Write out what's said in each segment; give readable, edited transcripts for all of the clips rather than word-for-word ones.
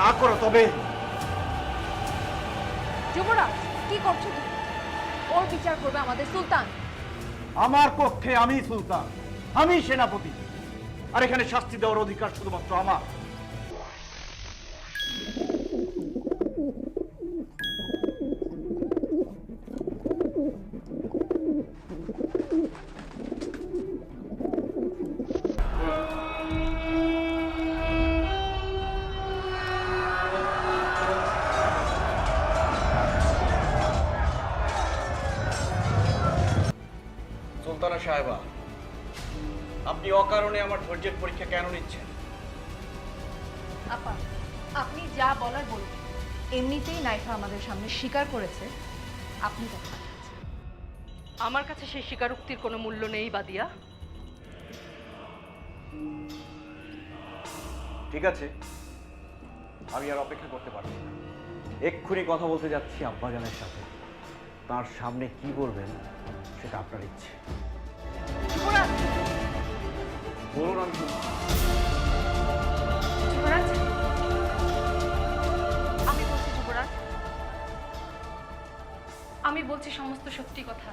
না করো তবে যুবরাজ, কি করছো তুমি? ওর বিচার করবে আমাদের সুলতান। আমার পক্ষে আমি সুলতান, আমি সেনাপতি, আর এখানে শাস্তি দেওয়ার অধিকার শুধুমাত্র আমার। সুলতানা সাহেবা, আপনি অকারণে আমার ধৈর্যের পরীক্ষা কেন নিচ্ছেন? আপা, আপনি যা বলার বলুন। এমনিতেই নাইফা আমাদের সামনে স্বীকার করেছে আপনি কথা পাঠিয়েছেন। আমার কাছে সেই স্বীকারোক্তির কোনো মূল্য নেই বাদিয়া। ঠিক আছে, আমি আর অপেক্ষা করতে পারছি না। এক্ষুনি কথা বলতে যাচ্ছি আব্বাজানের সাথে। তার সামনে কি বলবেন সেটা আপনার ইচ্ছে। যুবরাজ, বলুন, আমি শুনছি। যুবরাজ, আমি বলছি যুবরাজ, আমি বলছি সমস্ত সত্যি কথা।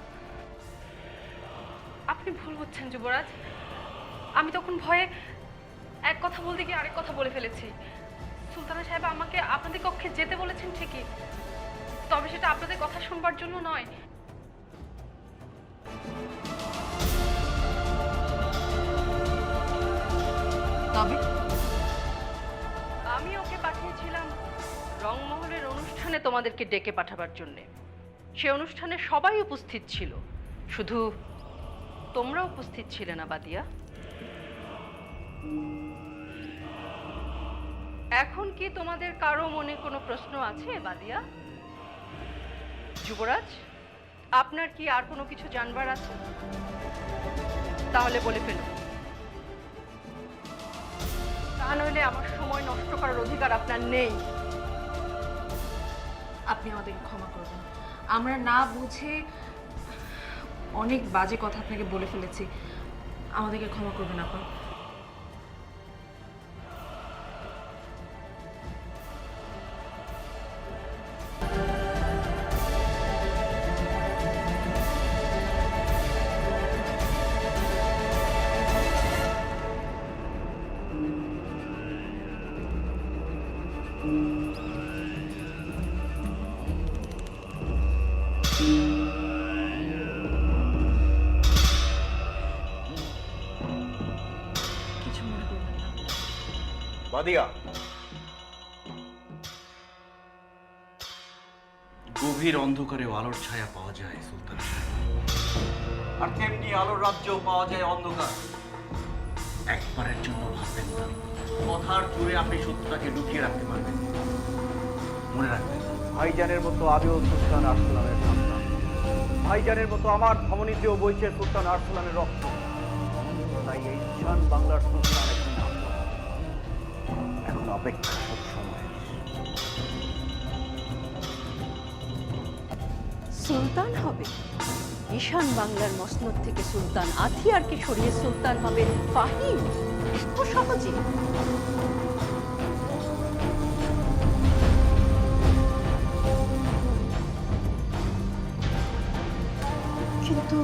আপনি ভুল বুঝছেন যুবরাজ। আমি তখন ভয়ে এক কথা বলতে গিয়ে আরেক কথা বলে ফেলেছি। সুলতানা সাহেব আমাকে আপনাদের কক্ষে যেতে বলেছেন ঠিকই, তবে সেটা আপনাদের কথা শুনবার জন্য নয়। তবে আমি ওকে পাঠিয়েছিলাম রংমহলের অনুষ্ঠানে তোমাদেরকে ডেকে পাঠাবার জন্যে। সে অনুষ্ঠানে সবাই উপস্থিত ছিল, শুধু তোমরা উপস্থিত ছিলে না বাদিয়া। এখন কি তোমাদের কারো মনে কোনো প্রশ্ন আছে বাদিয়া? যুবরাজ, আপনার কি আর কোনো কিছু জানবার আছে? তাহলে বলে ফেলুন, তা নইলে আমার সময় নষ্ট করার অধিকার আপনার নেই। আপনি আমাদেরকে ক্ষমা করবেন। আমরা না বুঝে অনেক বাজে কথা আপনাকে বলে ফেলেছি। আমাদেরকে ক্ষমা করবেন আপা। কিছু মনে করবেন না। বাদিয়া, গভীর অন্ধকারে আলোর ছায়া পাওয়া যায় সুলতান সাহেব, আর তেমনি আলোর রাজ্যেও পাওয়া যায় অন্ধকার। একবারের জন্য ভাববেন না কথার জোরে আপনি সত্যটাকে লুকিয়ে রাখতে পারবেন। মনে রাখবেন, ভাইজানের মতো আমিও সুলতান আরসলানের সন্তান। ভাইজানের মতো আমার ধমনীতেও বইছে সুলতান আরসলানের রক্ত। তাই এই ঈশান বাংলার সুলতান একদিন আসবে। এখন অপেক্ষা শুধু সময়। সুলতান হবে? ঈশান বাংলার মসনদ থেকে সুলতান আথিয়ারকে সরিয়ে সুলতান হবে ফাহিম? এত সহজে? কিন্তু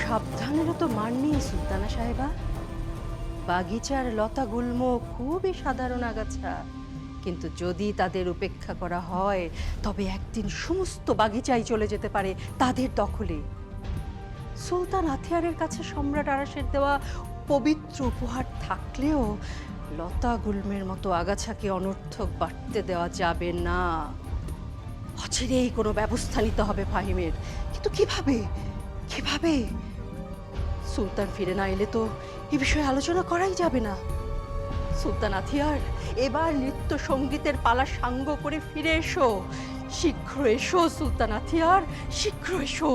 সাবধানেরও তো মান নেই সুলতানা সাহেবা। বাগিচার লতা গুল্ম খুবই সাধারণ আগাছা, কিন্তু যদি তাদের উপেক্ষা করা হয় তবে একদিন সমস্ত বাগিচায় চলে যেতে পারে তাদের দখলে। সুলতান আথিয়ারের কাছে সম্রাট আরাসের দেওয়া পবিত্র উপহার থাকলেও লতা গুল্মের মতো আগাছাকে অনর্থক বাড়তে দেওয়া যাবে না। অচিরেই কোনো ব্যবস্থা নিতে হবে ফাহিমের, কিন্তু কিভাবে? কিভাবে? সুলতান ফিরে না এলে তো এ বিষয়ে আলোচনা করাই যাবে না। সুলতান আথিয়ার, এবার নৃত্য সঙ্গীতের পালা সাঙ্গ করে ফিরে এসো। শীঘ্র এসো সুলতান আথিয়ার, শীঘ্র এসো।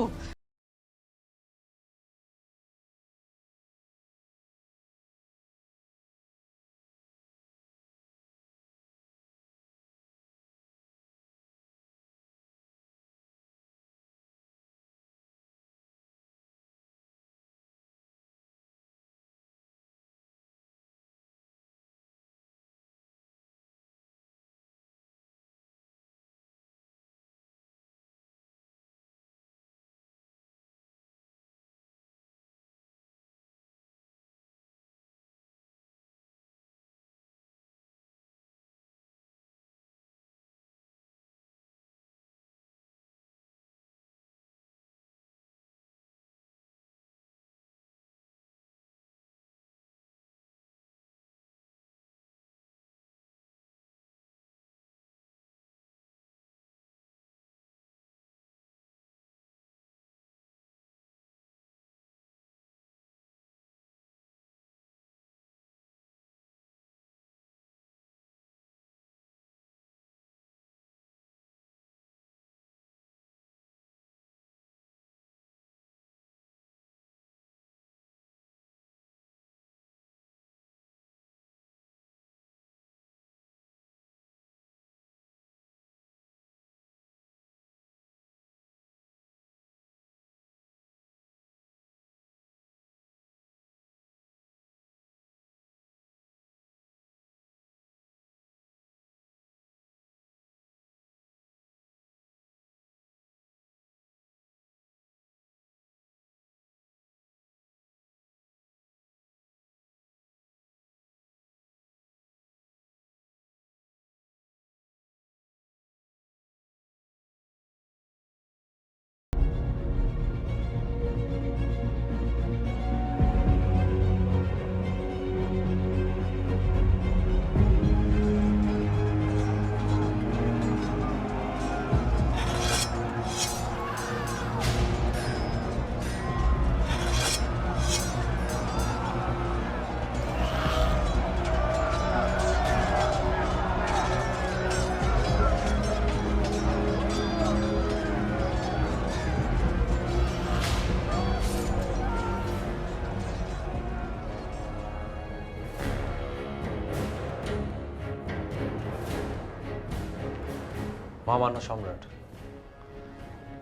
মহামান্য সম্রাট,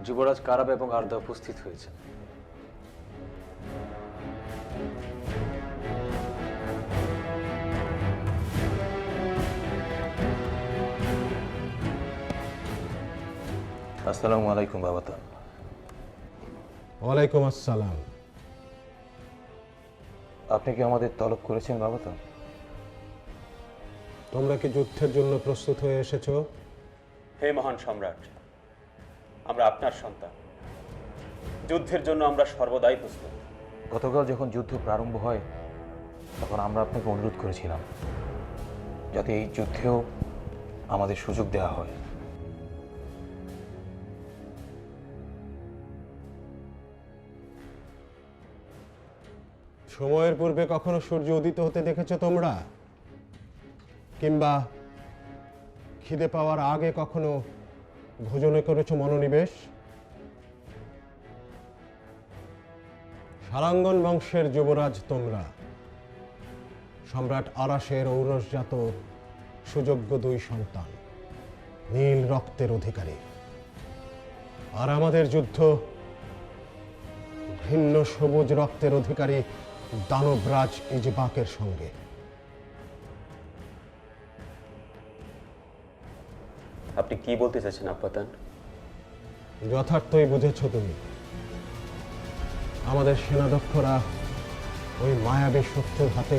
যুবরাজ কারাব এবং আর্দা উপস্থিত হয়েছেন। আসসালামু আলাইকুম বাবাতান। ওয়ালাইকুম আসসালাম। আপনি কি আমাদের তলব করেছেন বাবাতান? তোমরা কি যুদ্ধের জন্য প্রস্তুত হয়ে এসেছো? হে মহান সম্রাট, আমরা আপনার সন্তান। যুদ্ধের জন্য আমরা সর্বদাই প্রস্তুত। গতকাল যখন যুদ্ধ প্রারম্ভ হয় তখন আমরা আপনাকে অনুরোধ করেছিলাম যাতে এই যুদ্ধেও আমাদের সুযোগ দেওয়া হয়। সময়ের পূর্বে কখনো সূর্য উদিত হতে দেখেছো তোমরা? কিংবা খিদে পাওয়ার আগে কখনো ভোজনে করেছো মনোনিবেশ? সারাঙ্গন বংশের যুবরাজ তোমরা, সম্রাট আরাসের ঔরসজাত সুযোগ্য দুই সন্তান, নীল রক্তের অধিকারী। আর আমাদের যুদ্ধ ভিন্ন সবুজ রক্তের অধিকারী দানবরাজ ইজবাকের সঙ্গে। আপনি কি বলতে চাইছেন আব্বাতান? যথার্থই বুঝেছ তুমি। আমাদের সেনাধ্যক্ষরা ওই মায়াবী শত্রুর হাতে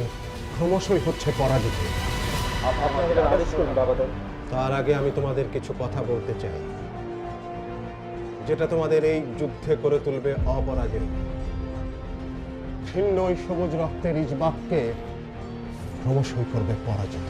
ক্রমশই হচ্ছে পরাজিত। তার আগে আমি তোমাদের কিছু কথা বলতে চাই, যেটা তোমাদের এই যুদ্ধে করে তুলবে অপরাজেয়। ভিন্ন ওই সবুজ রক্তের ইজবাককে ক্রমশই করবে পরাজিত।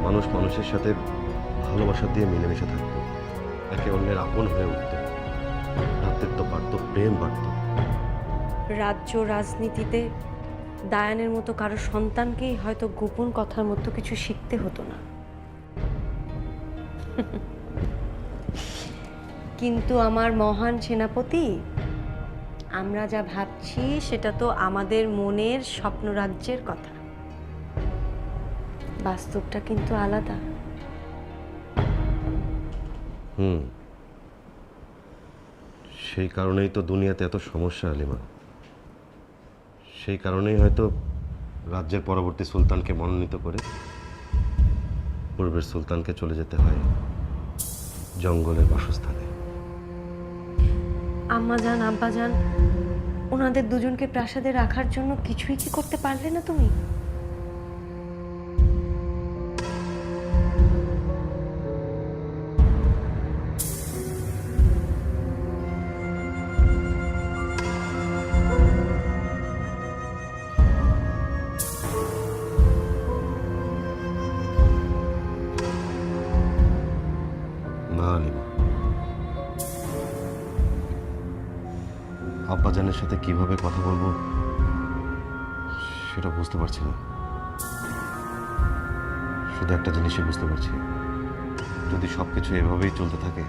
মানুষ মানুষের সাথে ভালোবাসা দিয়ে মিলেমিশে থাকতো, একে অন্যের আপন হয়ে উঠত, ভ্রাতৃত্ব বাড়ত, প্রেম বাড়ত। রাজ্য রাজনীতিতে দায়ানের মতো কারো সন্তানকেই হয়তো গোপন কথার মতো কিছু শিখতে হতো না। কিন্তু আমার মহান সেনাপতি, আমরা যা ভাবছি সেটা তো আমাদের মনের স্বপ্ন রাজ্যের কথা, বাস্তবটা কিন্তু আলাদা। সেই কারণেই তো দুনিয়াতে এত সমস্যা আলিমা। সেই কারণেই হয়তো রাজ্যের পরবর্তী সুলতানকে মনোনীত করে পূর্বের সুলতানকে চলে যেতে হয় জঙ্গলের বাসস্থানে। আম্মা যান, আব্বা যান, ওনাদের দুজনকে প্রাসাদে রাখার জন্য কিছুই কি করতে পারলে না তুমি? না লিমা, আব্বাজানের সাথে কিভাবে কথা বলবো সেটা বুঝতে পারছি না। শুধু একটা জিনিসই বুঝতে পারছি, যদি সবকিছু এভাবেই চলতে থাকে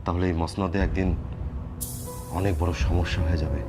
তাহলে এই মসনদে একদিন অনেক বড় সমস্যা হয়ে যাবে।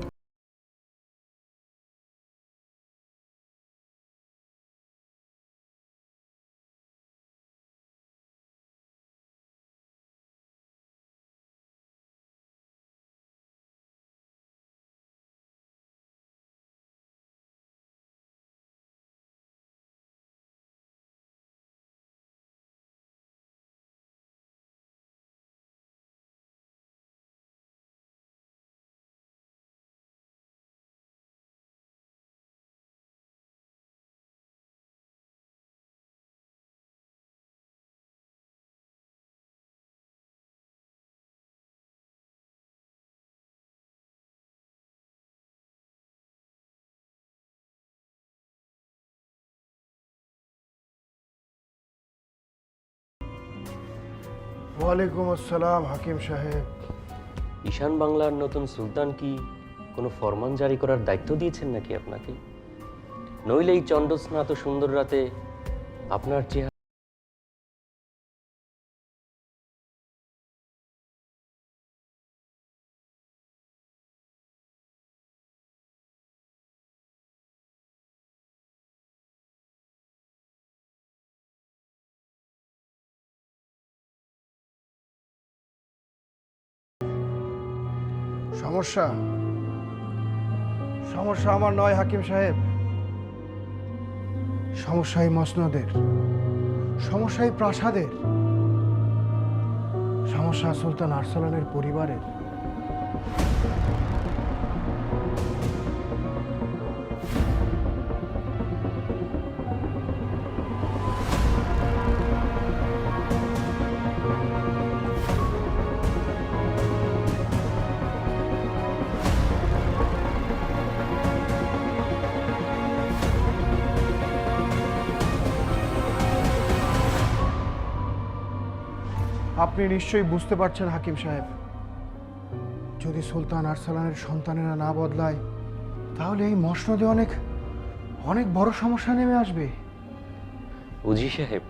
ওয়ালাইকুম আসসালাম হাকিম সাহেব। ঈশান বাংলার নতুন সুলতান কি কোনো ফরমান জারি করার দায়িত্ব দিয়েছেন নাকি আপনাকে? নইলে এই চন্দ্রস্না এত সুন্দর রাতে আপনার চেহারা। সমস্যা সমস্যা আমার নয় হাকিম সাহেব, সমস্যা এই মসনদের, সমস্যা এই প্রাসাদের, সমস্যা সুলতান আরসালানের পরিবারের। আপনি নিশ্চয়ই বুঝতে পারছেন হাকিম সাহেব, যদি সুলতান আরসালানের সন্তানেরা না বদলায় তাহলে এই মসনদে অনেক অনেক বড় সমস্যা নেমে আসবে। উজি সাহেব,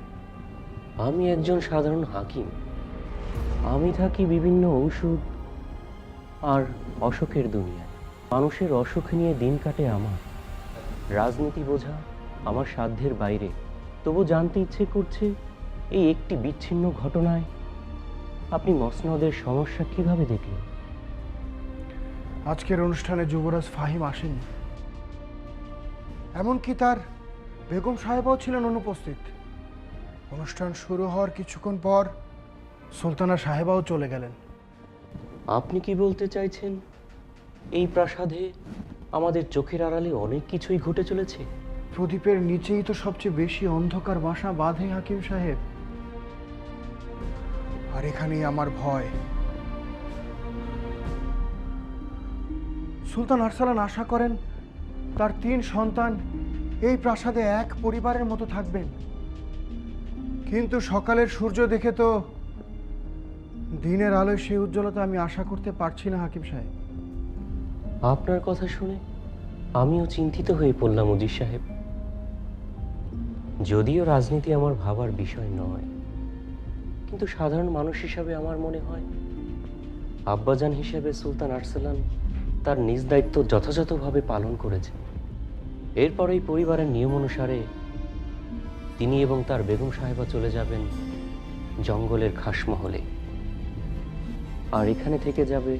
আমি একজন সাধারণ হাকিম। আমি থাকি বিভিন্ন ঔষধ আর অসুখের দুনিয়ায়। মানুষের অসুখ নিয়ে দিন কাটে আমার। রাজনীতি বোঝা আমার সাধ্যের বাইরে। তবু জানতে ইচ্ছে করছে, এই একটি বিচ্ছিন্ন ঘটনায় আপনি মসনদের সমস্যা কিভাবে দেখলেন? আজকের অনুষ্ঠানে যুবরাজ ফাহিম আসেন, এমনকি তার বেগম সাহেবাও ছিলেন অনুপস্থিত। অনুষ্ঠান শুরু হওয়ার কিছুক্ষণ পর সুলতানা সাহেবাও চলে গেলেন। আপনি কি বলতে চাইছেন, এই প্রাসাদে আমাদের চোখের আড়ালে অনেক কিছুই ঘটে চলেছে? প্রদীপের নিচেই তো সবচেয়ে বেশি অন্ধকার বাসা বাঁধে হাকিম সাহেব। আর এখানেই আমার ভয়। সুলতান আরসালান আশা করেন তার 3 সন্তান এই প্রাসাদে এক পরিবারের মতো থাকবেন, কিন্তু সকালের সূর্য দেখে তো দিনের আলোয় সেই উজ্জ্বলতা আমি আশা করতে পারছি না হাকিম সাহেব। আপনার কথা শুনে আমিও চিন্তিত হয়ে পড়লাম উজির সাহেব। যদিও রাজনীতি আমার ভাবার বিষয় নয়, কিন্তু সাধারণ মানুষ হিসাবে আমার মনে হয় আব্বাজান হিসেবে সুলতান আরসালান তার নিজ দায়িত্ব যথাযথভাবে পালন করেছেন। এরপরেই পরিবারের নিয়ম অনুসারে তিনি এবং তার বেগম সাহেবা চলে যাবেন জঙ্গলের খাসমহলে। আর এখানে থেকে যাবে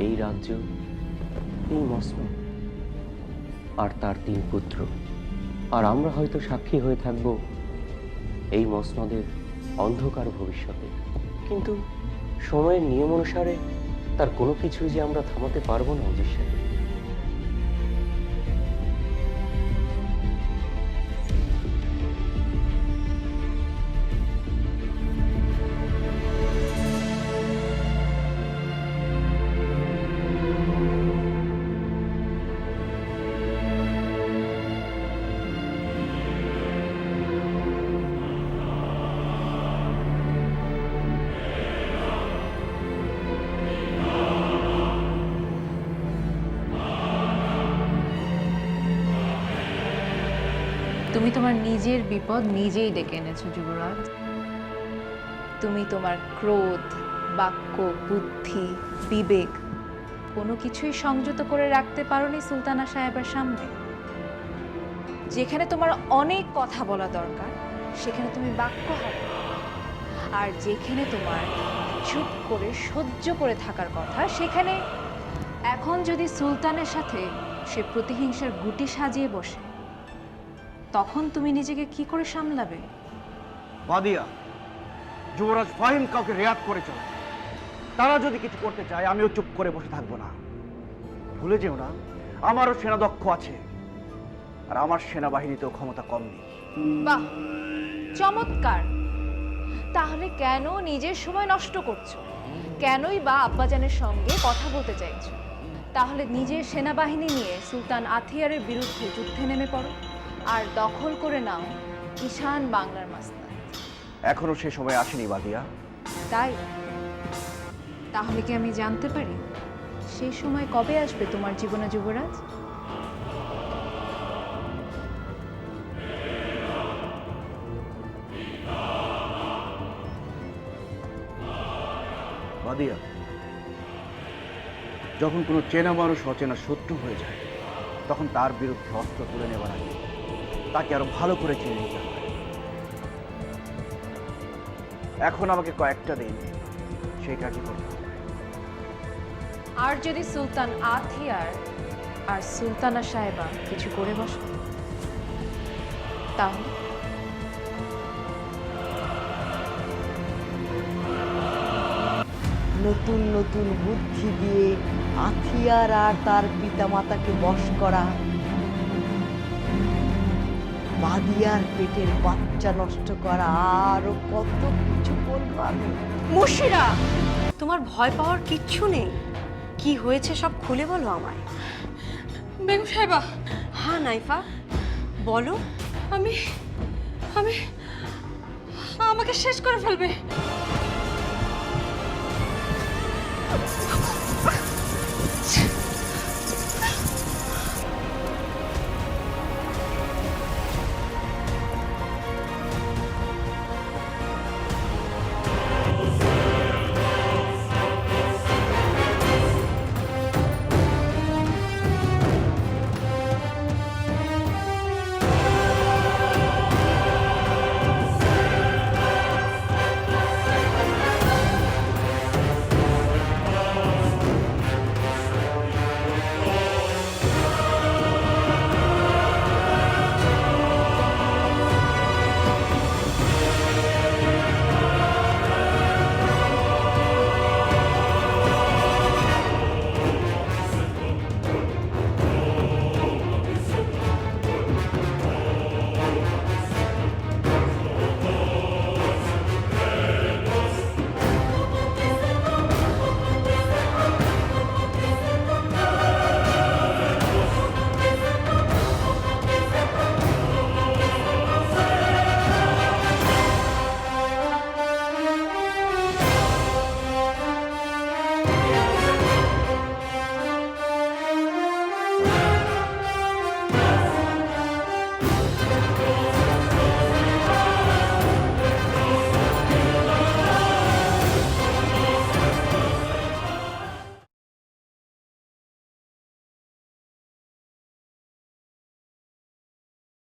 এই রাজ্য, এই মসনদ আর তার 3 পুত্র। আর আমরা হয়তো সাক্ষী হয়ে থাকব এই মসনদের অন্ধকার ভবিষ্যতে। কিন্তু সময়ের নিয়ম অনুসারে তার কোনো কিছুই যে আমরা থামাতে পারবো না উজির সাহেব। তুমি তোমার নিজের বিপদ নিজেই ডেকে এনেছো যুবরাজ। তুমি তোমার ক্রোধ, বাক্য, বুদ্ধি, বিবেক কোনো কিছুই সংযত করে রাখতে পারোনি সুলতানা সাহেবের সামনে। যেখানে তোমার অনেক কথা বলা দরকার সেখানে তুমি বাক্য হারো, আর যেখানে তোমার চুপ করে সহ্য করে থাকার কথা সেখানে এখন যদি সুলতানের সাথে সে প্রতিহিংসার গুটি সাজিয়ে বসে, তখন তুমি নিজেকে কি করে সামলাবে? বাদিয়া, যুবরাজ ফাহিম কাউকে রেয়াত করে চলে। তারা যদি কিছু করতে চায় আমিও চুপ করে বসে থাকবো না। ভুলে যেও না, আমারও সেনা দক্ষ আছে, আর আমার সেনাবাহিনীতেও ক্ষমতা কম নেই। বাহ, চমৎকার। তাহলে কেন নিজের সময় নষ্ট করছো? কেনই বা আব্বাজানের সঙ্গে কথা বলতে চাইছো? তাহলে নিজের সেনাবাহিনী নিয়ে সুলতান আথিয়ারের বিরুদ্ধে যুদ্ধে নেমে পড়ো আর দখল করে নাও ঈশান বাংলার মাসনাদ। এখনো সে সময় আসেনি বাদিয়া। তাই? তাহলে কি আমি জানতে পারি সেই সময় কবে আসবে তোমার জীবনে যুবরাজ? বাদিয়া, যখন কোনো চেনা মানুষ অচেনা শত্রু হয়ে যায় তখন তার বিরুদ্ধে অস্ত্র তুলে নেবার আগে তাকে আরো ভালো করে চিনে নিতে হয়। এখন আমাকে কয়েকটা দিন সেই কাজই করতে হবে। আর যদি সুলতান আথিয়ার আর সুলতানা সাহেবা কিছু করে বসে, তাহলে নতুন নতুন বুদ্ধি দিয়ে আথিয়ার আর তার পিতামাতাকে বশ করা, বাদিয়ার পেটের বাচ্চা নষ্ট করা, আরো কত কিছু বলবো আমি। মুশিরা, তোমার ভয় পাওয়ার কিচ্ছু নেই। কি হয়েছে সব খুলে বলো আমায়। বেগম সাহেবা, হ্যাঁ নাইফা, বলো। আমি আমি আমাকে শেষ করে ফেলবে।